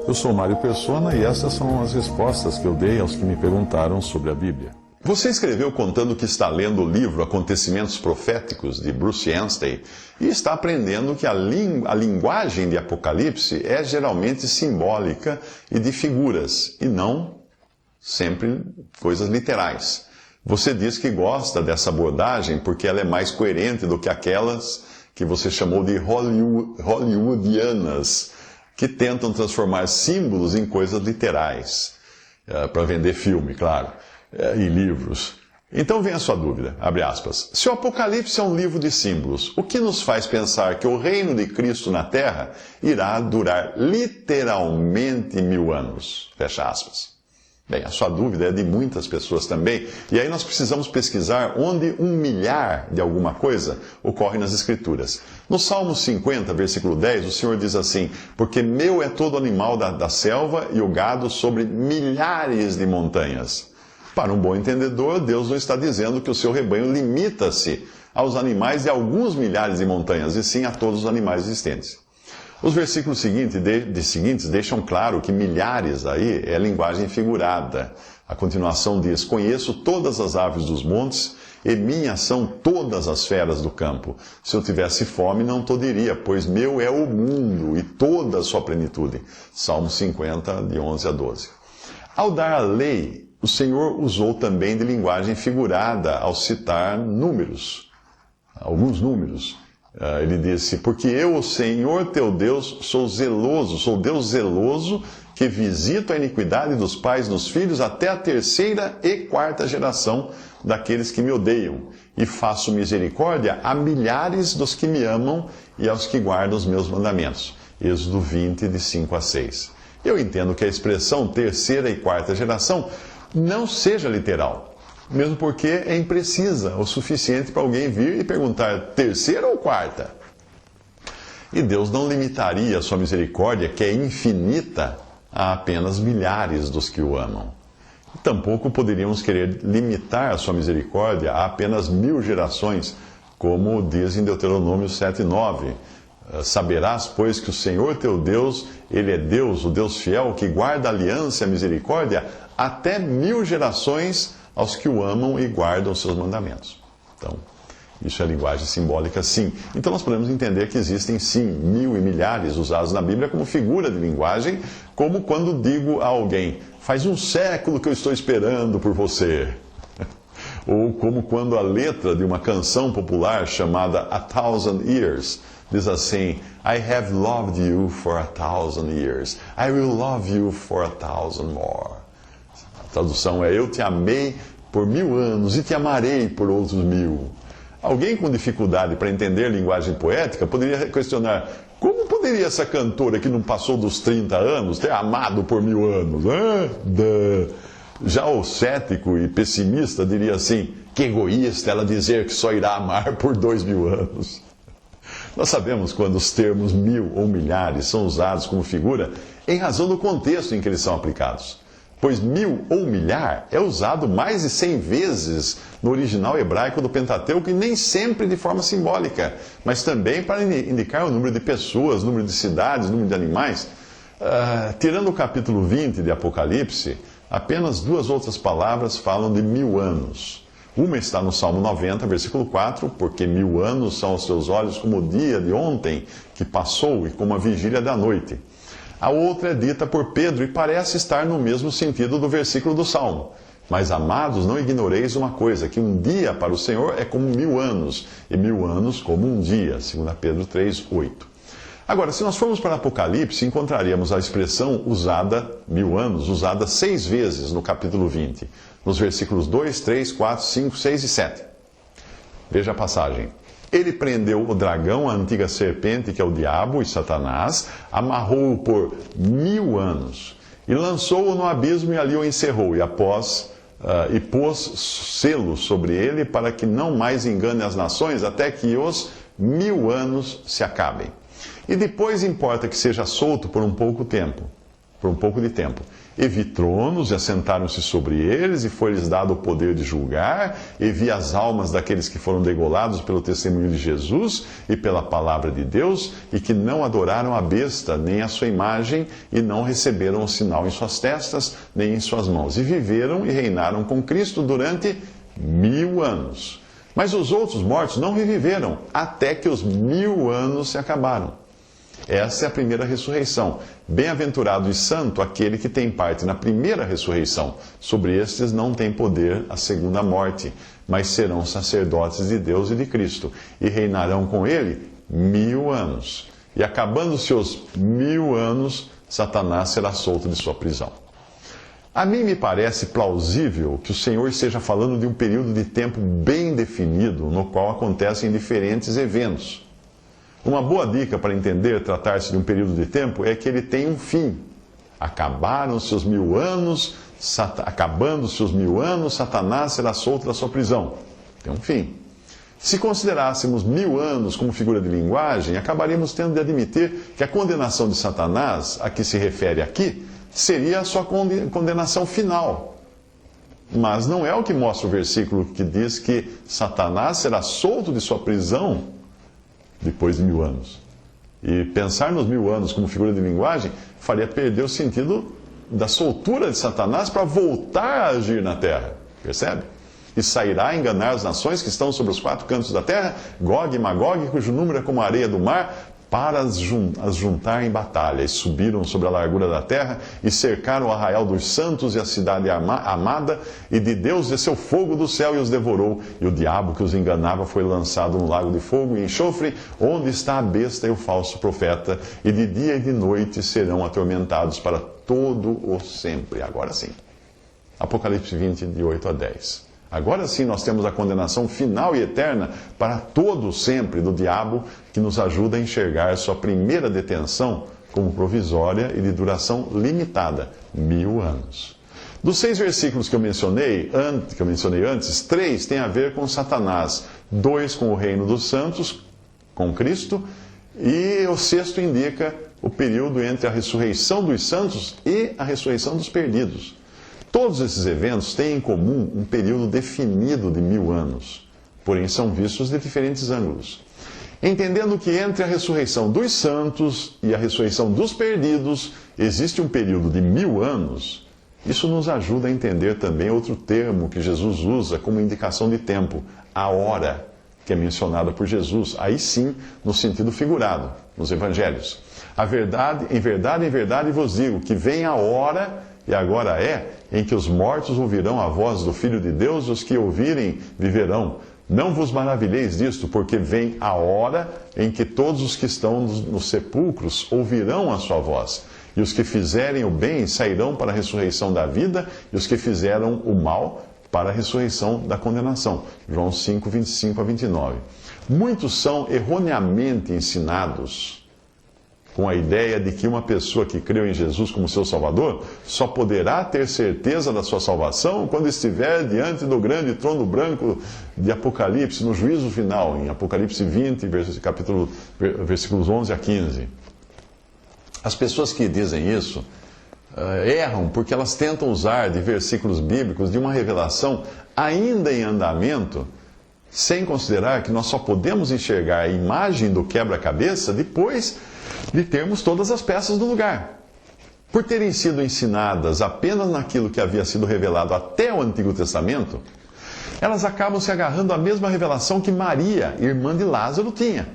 Eu sou Mário Persona e essas são as respostas que eu dei aos que me perguntaram sobre a Bíblia. Você escreveu contando que está lendo o livro Acontecimentos Proféticos, de Bruce Anstey, e está aprendendo que a linguagem de Apocalipse é geralmente simbólica e de figuras, e não sempre coisas literais. Você diz que gosta dessa abordagem porque ela é mais coerente do que aquelas que você chamou de hollywoodianas, que tentam transformar símbolos em coisas literais, para vender filme, claro, e livros. Então vem a sua dúvida, abre aspas. Se o Apocalipse é um livro de símbolos, o que nos faz pensar que o reino de Cristo na Terra irá durar literalmente 1000 anos? Fecha aspas. Bem, a sua dúvida é de muitas pessoas também, e aí nós precisamos pesquisar onde 1 milhar de alguma coisa ocorre nas Escrituras. No Salmo 50, versículo 10, o Senhor diz assim: porque meu é todo animal da selva e o gado sobre milhares de montanhas. Para um bom entendedor, Deus não está dizendo que o seu rebanho limita-se aos animais de alguns milhares de montanhas, e sim a todos os animais existentes. Os versículos seguintes deixam claro que milhares aí é linguagem figurada. A continuação diz: conheço todas as aves dos montes, e minhas são todas as feras do campo. Se eu tivesse fome, não te diria, pois meu é o mundo e toda a sua plenitude. Salmo 50, de 11 a 12. Ao dar a lei, o Senhor usou também de linguagem figurada ao citar números, alguns números. Ele disse: porque eu, o Senhor teu Deus, sou Deus zeloso, que visito a iniquidade dos pais nos filhos até a 3ª e 4ª geração daqueles que me odeiam, e faço misericórdia a milhares dos que me amam e aos que guardam os meus mandamentos. Êxodo 20, de 5 a 6. Eu entendo que a expressão 3ª e 4ª geração não seja literal, mesmo porque é imprecisa o suficiente para alguém vir e perguntar 3ª ou 4ª. E Deus não limitaria a sua misericórdia, que é infinita, a apenas milhares dos que o amam. Tampouco poderíamos querer limitar a sua misericórdia a apenas 1000 gerações, como diz em Deuteronômio 7:9. Saberás, pois, que o Senhor teu Deus, Ele é Deus, o Deus fiel, que guarda a aliança e a misericórdia até 1000 gerações aos que o amam e guardam os seus mandamentos. Então, isso é linguagem simbólica, sim. Então nós podemos entender que existem, sim, 1000 e milhares usados na Bíblia como figura de linguagem, como quando digo a alguém: faz 1 século que eu estou esperando por você. Ou como quando a letra de uma canção popular chamada 1000 Years diz assim: I have loved you for 1000 years. I will love you for 1000 more. A tradução é: eu te amei por 1000 anos e te amarei por outros 1000. Alguém com dificuldade para entender linguagem poética poderia questionar: como poderia essa cantora que não passou dos 30 anos ter amado por 1000 anos? Já o cético e pessimista diria assim: que egoísta ela dizer que só irá amar por 2000 anos. Nós sabemos quando os termos 1000 ou milhares são usados como figura em razão do contexto em que eles são aplicados. Pois 1000 ou milhar é usado mais de 100 vezes no original hebraico do Pentateuco, e nem sempre de forma simbólica, mas também para indicar o número de pessoas, número de cidades, número de animais. Tirando o capítulo 20 de Apocalipse, apenas 2 outras palavras falam de 1000 anos. Uma está no Salmo 90, versículo 4, porque 1000 anos são aos teus olhos como o dia de ontem que passou e como a vigília da noite. A outra é dita por Pedro e parece estar no mesmo sentido do versículo do Salmo. Mas, amados, não ignoreis uma coisa, que um dia para o Senhor é como 1000 anos, e 1000 anos como um dia, 2 Pedro 3, 8. Agora, se nós formos para Apocalipse, encontraríamos a expressão usada, 1000 anos, usada 6 vezes no capítulo 20, nos versículos 2, 3, 4, 5, 6 e 7. Veja a passagem. Ele prendeu o dragão, a antiga serpente, que é o diabo e Satanás, amarrou-o por 1000 anos, e lançou-o no abismo e ali o encerrou, e pôs selo sobre ele para que não mais engane as nações, até que os 1000 anos se acabem. E depois importa que seja solto por um pouco tempo. por um pouco de tempo. E vi tronos, e assentaram-se sobre eles, e foi-lhes dado o poder de julgar, e vi as almas daqueles que foram degolados pelo testemunho de Jesus e pela palavra de Deus, e que não adoraram a besta, nem a sua imagem, e não receberam o sinal em suas testas, nem em suas mãos. E viveram e reinaram com Cristo durante 1000 anos. Mas os outros mortos não reviveram, até que os 1000 anos se acabaram. Essa é a primeira ressurreição. Bem-aventurado e santo aquele que tem parte na primeira ressurreição. Sobre estes não tem poder a segunda morte, mas serão sacerdotes de Deus e de Cristo, e reinarão com ele 1000 anos. E acabando-se os 1000 anos, Satanás será solto de sua prisão. A mim me parece plausível que o Senhor esteja falando de um período de tempo bem definido, no qual acontecem diferentes eventos. Uma boa dica para entender tratar-se de um período de tempo é que ele tem um fim. Acabando-se os 1000 anos, Satanás será solto da sua prisão. Tem um fim. Se considerássemos 1000 anos como figura de linguagem, acabaríamos tendo de admitir que a condenação de Satanás, a que se refere aqui, seria a sua condenação final. Mas não é o que mostra o versículo que diz que Satanás será solto de sua prisão depois de 1000 anos. E pensar nos 1000 anos como figura de linguagem faria perder o sentido da soltura de Satanás para voltar a agir na terra. Percebe? E sairá a enganar as nações que estão sobre os 4 cantos da terra, Gog e Magog, cujo número é como a areia do mar, para as juntar em batalha. E subiram sobre a largura da terra, e cercaram o arraial dos santos e a cidade amada, e de Deus desceu fogo do céu e os devorou. E o diabo que os enganava foi lançado no lago de fogo e enxofre, onde está a besta e o falso profeta, e de dia e de noite serão atormentados para todo o sempre. Agora sim. Apocalipse 20, de 8 a 10. Agora sim nós temos a condenação final e eterna para todo sempre do diabo, que nos ajuda a enxergar sua primeira detenção como provisória e de duração limitada, 1000 anos. Dos 6 versículos que eu mencionei antes, 3 têm a ver com Satanás, 2 com o reino dos santos, com Cristo, e o 6º indica o período entre a ressurreição dos santos e a ressurreição dos perdidos. Todos esses eventos têm em comum um período definido de 1000 anos, porém são vistos de diferentes ângulos. Entendendo que entre a ressurreição dos santos e a ressurreição dos perdidos existe um período de 1000 anos, isso nos ajuda a entender também outro termo que Jesus usa como indicação de tempo, a hora, que é mencionada por Jesus, aí sim no sentido figurado, nos evangelhos. Em verdade vos digo que vem a hora, e agora é, em que os mortos ouvirão a voz do Filho de Deus, e os que ouvirem viverão. Não vos maravilheis disto, porque vem a hora em que todos os que estão nos sepulcros ouvirão a sua voz. E os que fizerem o bem sairão para a ressurreição da vida, e os que fizeram o mal para a ressurreição da condenação. João 5, 25 a 29. Muitos são erroneamente ensinados com a ideia de que uma pessoa que creu em Jesus como seu Salvador só poderá ter certeza da sua salvação quando estiver diante do grande trono branco de Apocalipse, no juízo final, em Apocalipse 20, versículos 11 a 15. As pessoas que dizem isso erram porque elas tentam usar de versículos bíblicos de uma revelação ainda em andamento, sem considerar que nós só podemos enxergar a imagem do quebra-cabeça depois de termos todas as peças no lugar. Por terem sido ensinadas apenas naquilo que havia sido revelado até o Antigo Testamento, elas acabam se agarrando à mesma revelação que Maria, irmã de Lázaro, tinha,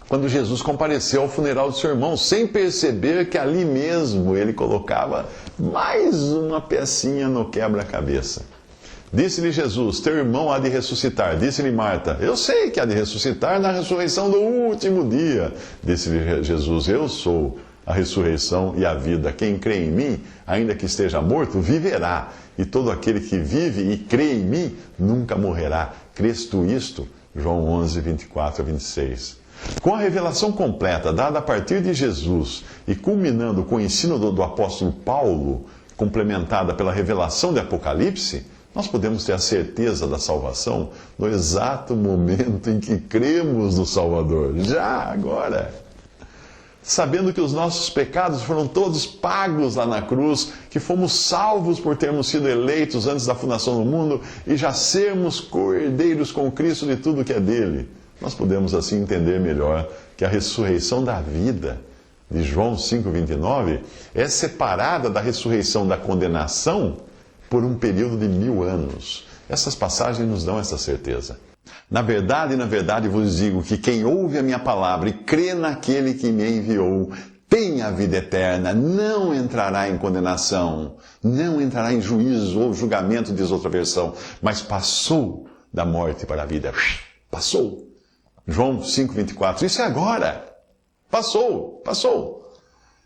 quando Jesus compareceu ao funeral de seu irmão, sem perceber que ali mesmo ele colocava mais uma pecinha no quebra-cabeça. Disse-lhe Jesus, teu irmão há de ressuscitar. Disse-lhe Marta, eu sei que há de ressuscitar na ressurreição do último dia. Disse-lhe Jesus, eu sou a ressurreição e a vida. Quem crê em mim, ainda que esteja morto, viverá. E todo aquele que vive e crê em mim, nunca morrerá. Crês tu isto? João 11, 24 a 26. Com a revelação completa dada a partir de Jesus e culminando com o ensino do apóstolo Paulo, complementada pela revelação de Apocalipse, nós podemos ter a certeza da salvação no exato momento em que cremos no Salvador. Já agora. sabendo que os nossos pecados foram todos pagos lá na cruz, que fomos salvos por termos sido eleitos antes da fundação do mundo e já sermos co-herdeiros com Cristo de tudo que é dele. Nós podemos assim entender melhor que a ressurreição da vida de João 5,29 é separada da ressurreição da condenação por um período de 1000 anos. Essas passagens nos dão essa certeza. Na verdade, vos digo que quem ouve a minha palavra e crê naquele que me enviou, tem a vida eterna, não entrará em condenação, não entrará em juízo ou julgamento, diz outra versão, mas passou da morte para a vida. Passou. João 5,24. Isso é agora. Passou.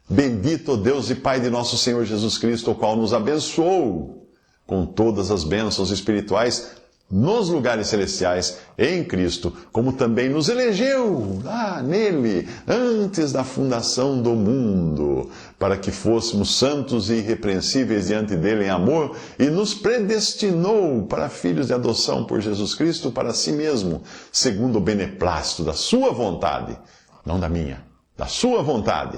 Bendito o Deus e Pai de nosso Senhor Jesus Cristo, o qual nos abençoou com todas as bênçãos espirituais nos lugares celestiais em Cristo, como também nos elegeu nele, antes da fundação do mundo, para que fôssemos santos e irrepreensíveis diante dele em amor, e nos predestinou para filhos de adoção por Jesus Cristo para si mesmo, segundo o beneplácito da sua vontade, não da minha, da sua vontade,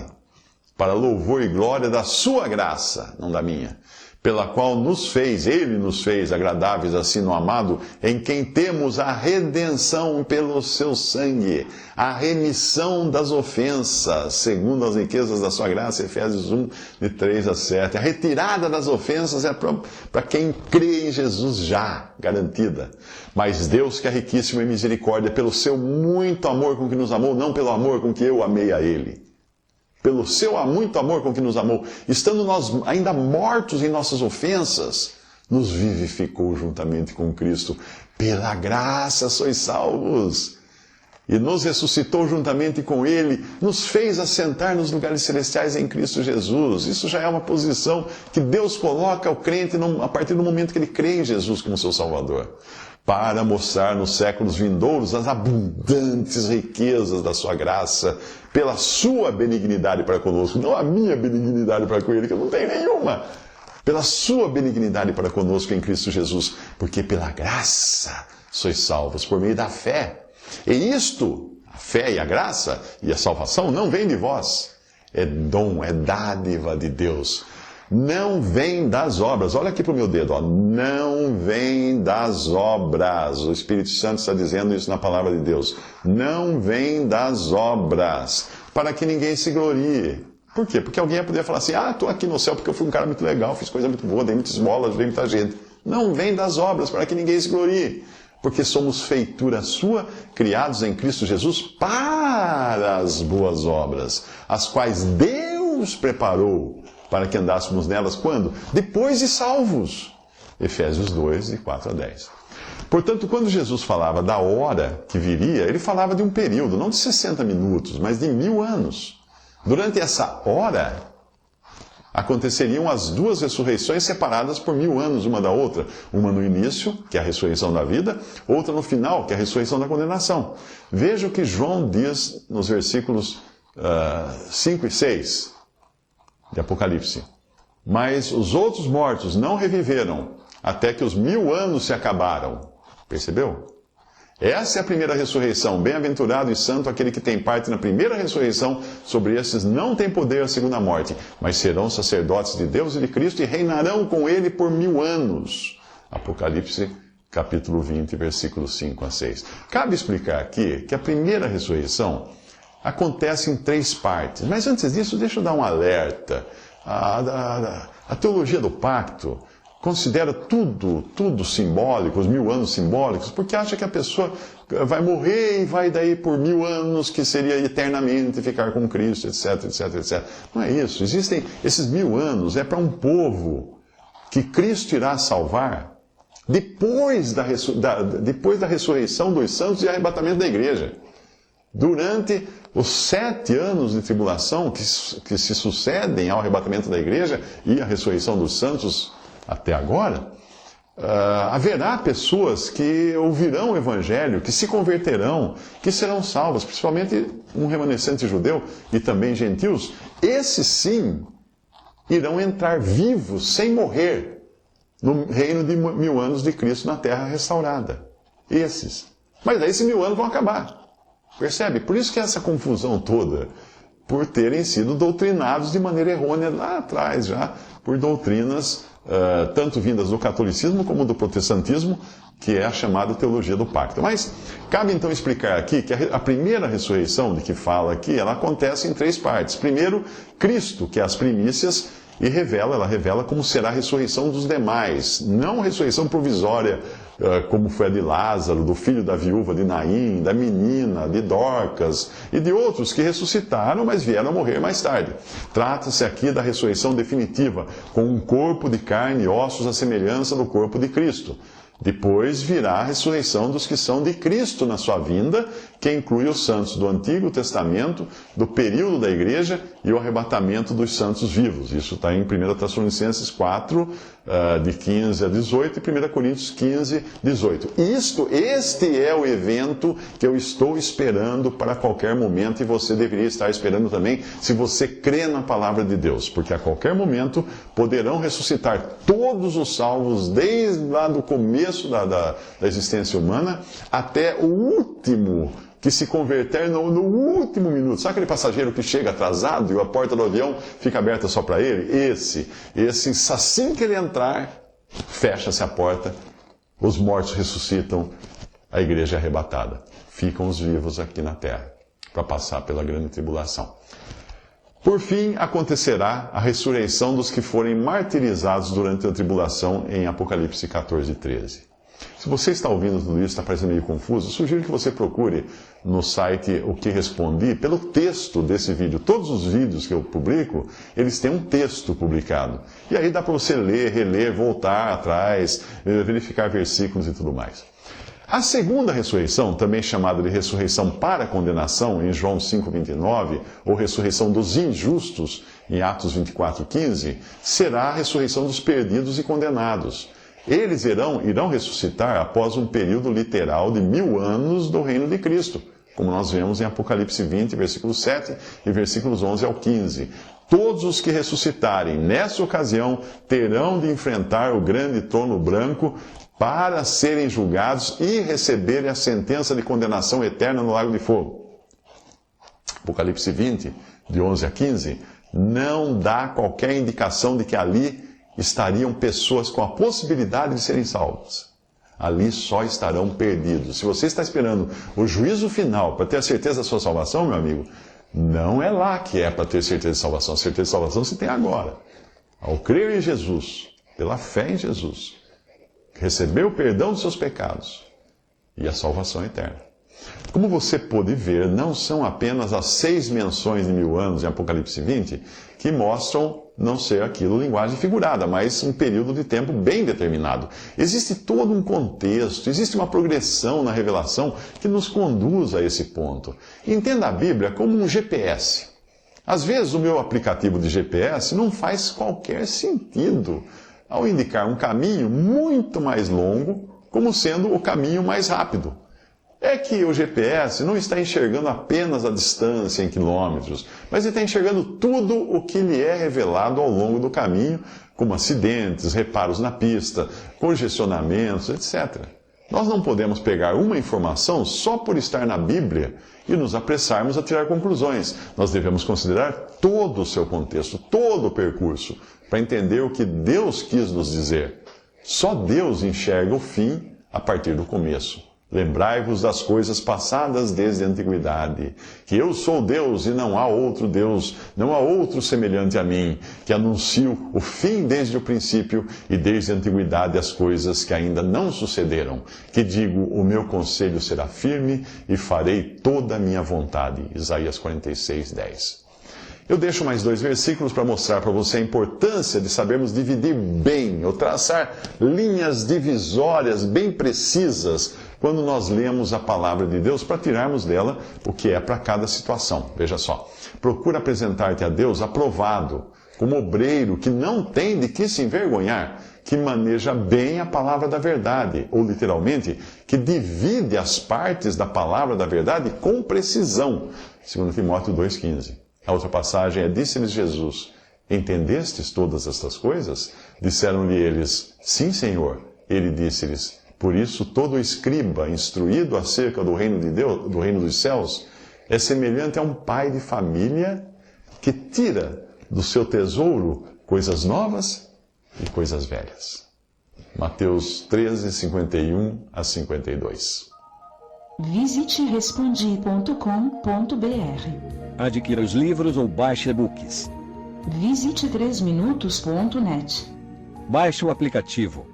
para louvor e glória da sua graça, não da minha, pela qual Ele nos fez agradáveis assim no amado, em quem temos a redenção pelo seu sangue, a remissão das ofensas, segundo as riquezas da sua graça, Efésios 1, de 3 a 7. A retirada das ofensas é para quem crê em Jesus já, garantida. Mas Deus, que é riquíssimo em misericórdia, pelo seu muito amor com que nos amou, não pelo amor com que eu amei a Ele, pelo seu muito amor com que nos amou, estando nós ainda mortos em nossas ofensas, nos vivificou juntamente com Cristo. Pela graça sois salvos. E nos ressuscitou juntamente com Ele, nos fez assentar nos lugares celestiais em Cristo Jesus. Isso já é uma posição que Deus coloca ao crente a partir do momento que ele crê em Jesus como seu Salvador, para mostrar nos séculos vindouros as abundantes riquezas da sua graça, pela sua benignidade para conosco, não a minha benignidade para com ele, que eu não tenho nenhuma, pela sua benignidade para conosco em Cristo Jesus, porque pela graça sois salvos por meio da fé. E isto, a fé e a graça e a salvação, não vem de vós, é dom, é dádiva de Deus. Não vem das obras. Olha aqui para o meu dedo. Não vem das obras. O Espírito Santo está dizendo isso na palavra de Deus. Não vem das obras, para que ninguém se glorie. Por quê? Porque alguém ia poder falar assim, estou aqui no céu porque eu fui um cara muito legal, fiz coisa muito boa, dei muitas esmolas, ajudei muita gente. Não vem das obras, para que ninguém se glorie. Porque somos feitura sua, criados em Cristo Jesus para as boas obras, as quais Deus preparou para que andássemos nelas, quando? Depois de salvos. Efésios 2, de 4 a 10. Portanto, quando Jesus falava da hora que viria, ele falava de um período, não de 60 minutos, mas de 1000 anos. Durante essa hora, aconteceriam as duas ressurreições separadas por 1000 anos uma da outra. Uma no início, que é a ressurreição da vida, outra no final, que é a ressurreição da condenação. Veja o que João diz nos versículos 5 e 6. De Apocalipse. Mas os outros mortos não reviveram, até que os 1000 anos se acabaram. Percebeu? Essa é a primeira ressurreição. Bem-aventurado e santo aquele que tem parte na primeira ressurreição. Sobre esses não tem poder a segunda morte, mas serão sacerdotes de Deus e de Cristo e reinarão com ele por 1000 anos. Apocalipse, capítulo 20, versículos 5 a 6. Cabe explicar aqui que a primeira ressurreição acontece em 3 partes. Mas antes disso, deixa eu dar um alerta. A teologia do pacto considera tudo simbólico, os 1000 anos simbólicos, porque acha que a pessoa vai morrer e vai daí por 1000 anos, que seria eternamente ficar com Cristo, etc, etc, etc. Não é isso. Existem esses 1000 anos, é para um povo que Cristo irá salvar depois da ressurreição dos santos e arrebatamento da igreja. Durante os 7 anos de tribulação que se sucedem ao arrebatamento da igreja e à ressurreição dos santos até agora, haverá pessoas que ouvirão o evangelho, que se converterão, que serão salvas, principalmente um remanescente judeu e também gentios. Esses sim irão entrar vivos, sem morrer, no reino de 1000 anos de Cristo na terra restaurada. Esses. Mas daí esses 1000 anos vão acabar. Percebe? Por isso que essa confusão toda por terem sido doutrinados de maneira errônea lá atrás, já por doutrinas tanto vindas do catolicismo como do protestantismo, que é a chamada teologia do pacto. Mas cabe então explicar aqui que a primeira ressurreição de que fala aqui, ela acontece em 3 partes. Primeiro, Cristo, que é as primícias, e ela revela como será a ressurreição dos demais, não a ressurreição provisória, como foi a de Lázaro, do filho da viúva de Naim, da menina, de Dorcas e de outros que ressuscitaram, mas vieram a morrer mais tarde. Trata-se aqui da ressurreição definitiva, com um corpo de carne e ossos à semelhança do corpo de Cristo. Depois virá a ressurreição dos que são de Cristo na sua vinda, que inclui os santos do Antigo Testamento, do período da Igreja e o arrebatamento dos santos vivos. Isso está em 1 Tessalonicenses 4, de 15 a 18 e 1 Coríntios 15, 18. Este é o evento que eu estou esperando para qualquer momento e você deveria estar esperando também, se você crê na palavra de Deus, porque a qualquer momento poderão ressuscitar todos os salvos, desde lá do começo da existência humana até o último que se converter no último minuto. Sabe aquele passageiro que chega atrasado e a porta do avião fica aberta só para ele? Esse, assim que ele entrar, fecha-se a porta, os mortos ressuscitam, a igreja é arrebatada. Ficam os vivos aqui na terra, para passar pela grande tribulação. Por fim, acontecerá a ressurreição dos que forem martirizados durante a tribulação em Apocalipse 14, 13. Se você está ouvindo tudo isso, está parecendo meio confuso, sugiro que você procure no site O Que Respondi, pelo texto desse vídeo. Todos os vídeos que eu publico, eles têm um texto publicado. E aí dá para você ler, reler, voltar atrás, verificar versículos e tudo mais. A segunda ressurreição, também chamada de ressurreição para condenação, em João 5,29, ou ressurreição dos injustos, em Atos 24,15, será a ressurreição dos perdidos e condenados. Eles irão ressuscitar após um período literal de 1000 anos do reino de Cristo, como nós vemos em Apocalipse 20, versículo 7 e versículos 11 ao 15. Todos os que ressuscitarem nessa ocasião terão de enfrentar o grande trono branco para serem julgados e receberem a sentença de condenação eterna no lago de fogo. Apocalipse 20, de 11 a 15, não dá qualquer indicação de que ali estariam pessoas com a possibilidade de serem salvas. Ali só estarão perdidos. Se você está esperando o juízo final para ter a certeza da sua salvação, meu amigo, não é lá que é para ter certeza de salvação. A certeza de salvação você tem agora. Ao crer em Jesus, pela fé em Jesus, receber o perdão dos seus pecados e a salvação eterna. Como você pôde ver, não são apenas as 6 menções de 1000 anos em Apocalipse 20 que mostram não ser aquilo linguagem figurada, mas um período de tempo bem determinado. Existe todo um contexto, existe uma progressão na revelação que nos conduz a esse ponto. Entenda a Bíblia como um GPS. Às vezes o meu aplicativo de GPS não faz qualquer sentido ao indicar um caminho muito mais longo como sendo o caminho mais rápido. É que o GPS não está enxergando apenas a distância em quilômetros, mas ele está enxergando tudo o que lhe é revelado ao longo do caminho, como acidentes, reparos na pista, congestionamentos, etc. Nós não podemos pegar uma informação só por estar na Bíblia e nos apressarmos a tirar conclusões. Nós devemos considerar todo o seu contexto, todo o percurso, para entender o que Deus quis nos dizer. Só Deus enxerga o fim a partir do começo. Lembrai-vos das coisas passadas desde a antiguidade, que eu sou Deus e não há outro Deus, não há outro semelhante a mim, que anuncio o fim desde o princípio e desde a antiguidade as coisas que ainda não sucederam, que digo, o meu conselho será firme e farei toda a minha vontade. Isaías 46, 10. Eu deixo mais 2 versículos para mostrar para você a importância de sabermos dividir bem, ou traçar linhas divisórias bem precisas, quando nós lemos a palavra de Deus, para tirarmos dela o que é para cada situação. Veja só, procura apresentar-te a Deus aprovado, como obreiro que não tem de que se envergonhar, que maneja bem a palavra da verdade, ou literalmente, que divide as partes da palavra da verdade com precisão. 2 Timóteo 2,15. A outra passagem é: disse-lhes Jesus, entendestes todas estas coisas? Disseram-lhe eles, sim, Senhor. Ele disse-lhes, por isso todo escriba instruído acerca do reino de Deus, do reino dos céus, é semelhante a um pai de família que tira do seu tesouro coisas novas e coisas velhas. Mateus 13, 51 a 52. Visite respondi.com.br. Adquira os livros ou baixe e-books. Visite 3minutos.net. Baixe o aplicativo.